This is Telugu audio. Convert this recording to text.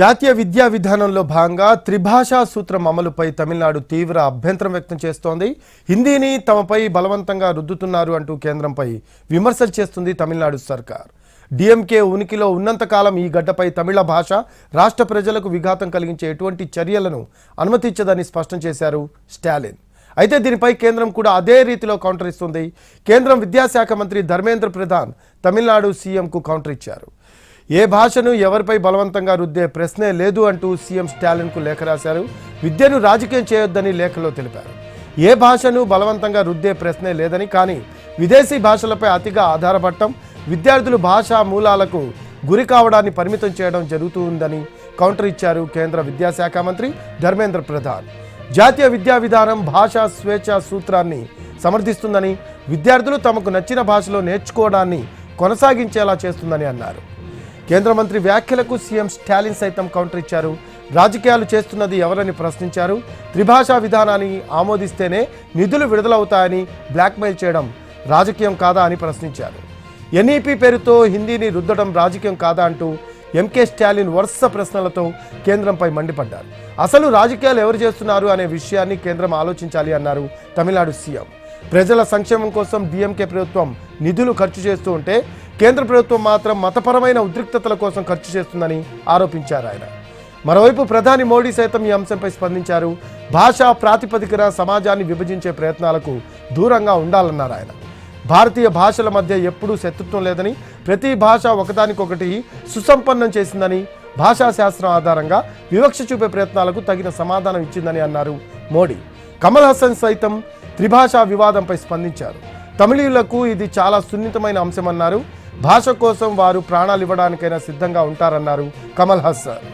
జాతీయ విద్యా విధానంలో భాగంగా త్రిభాషా సూత్రం అమలుపై తమిళనాడు తీవ్ర అభ్యంతరం వ్యక్తం చేస్తోంది. హిందీని తమపై బలవంతంగా రుద్దుతున్నారు అంటూ కేంద్రంపై విమర్శలు చేస్తుంది తమిళనాడు సర్కార్. డిఎంకే ఉనికిలో ఉన్నంతకాలం ఈ గడ్డపై తమిళ భాష రాష్ట్ర ప్రజలకు విఘాతం కలిగించే ఎటువంటి చర్యలను అనుమతించదని స్పష్టం చేశారు స్టాలిన్. అయితే దీనిపై కేంద్రం కూడా అదే రీతిలో కౌంటర్ ఇస్తుంది. కేంద్రం విద్యాశాఖ మంత్రి ధర్మేంద్ర ప్రధాన్ తమిళనాడు సీఎంకు కౌంటర్ ఇచ్చారు. ఏ భాషను ఎవరిపై బలవంతంగా రుద్దే ప్రశ్నే లేదు అంటూ సీఎం స్టాలిన్కు లేఖ రాశారు. విద్యను రాజకీయం చేయొద్దని లేఖలో తెలిపారు. ఏ భాషను బలవంతంగా రుద్దే ప్రశ్నే లేదని, కానీ విదేశీ భాషలపై అతిగా ఆధారపడటం, విద్యార్థులు భాషా మూలాలకు గురి కావడాన్ని పరిమితం చేయడం జరుగుతుందని కౌంటర్ ఇచ్చారు కేంద్ర విద్యాశాఖ మంత్రి ధర్మేంద్ర ప్రధాన్. జాతీయ విద్యా విధానం భాషా స్వేచ్ఛ సూత్రాన్ని సమర్థిస్తుందని, విద్యార్థులు తమకు నచ్చిన భాషలో నేర్చుకోవడాన్ని కొనసాగించేలా చేస్తుందని అన్నారు. కేంద్ర మంత్రి వ్యాఖ్యలకు సీఎం స్టాలిన్ సైతం కౌంటర్ ఇచ్చారు. రాజకీయాలు చేస్తున్నది ఎవరని ప్రశ్నించారు. త్రిభాషా విధానాన్ని ఆమోదిస్తేనే నిధులు విడుదలవుతాయని బ్లాక్మెయిల్ చేయడం రాజకీయం కాదా అని ప్రశ్నించారు. ఎన్ఈపీ పేరుతో హిందీని రుద్దడం రాజకీయం కాదా అంటూ ఎంకే స్టాలిన్ వరుస ప్రశ్నలతో కేంద్రంపై మండిపడ్డారు. అసలు రాజకీయాలు ఎవరు చేస్తున్నారు అనే విషయాన్ని కేంద్రం ఆలోచించాలి అన్నారు తమిళనాడు సీఎం. ప్రజల సంక్షేమం కోసం డిఎంకే ప్రభుత్వం నిధులు ఖర్చు చేస్తూ ఉంటే కేంద్ర ప్రభుత్వం మాత్రం మతపరమైన ఉద్రిక్తతల కోసం ఖర్చు చేస్తుందని ఆరోపించారు ఆయన. మరోవైపు ప్రధాని మోడీ సైతం ఈ అంశంపై స్పందించారు. భాషా ప్రాతిపదికన సమాజాన్ని విభజించే ప్రయత్నాలకు దూరంగా ఉండాలన్నారు ఆయన. భారతీయ భాషల మధ్య ఎప్పుడూ శత్రుత్వం లేదని, ప్రతి భాష ఒకదానికొకటి సుసంపన్నం చేసిందని, భాషా శాస్త్రం ఆధారంగా వివక్ష చూపే ప్రయత్నాలకు తగిన సమాధానం ఇచ్చిందని అన్నారు మోడీ. కమల్ హాసన్ సైతం త్రిభాషా వివాదంపై స్పందించారు. తమిళీయులకు ఇది చాలా సున్నితమైన అంశమన్నారు. భాష కోసం వారు ప్రాణాలు ఇవ్వడానికైనా సిద్ధంగా ఉంటారన్నారు కమల్ హాసన్.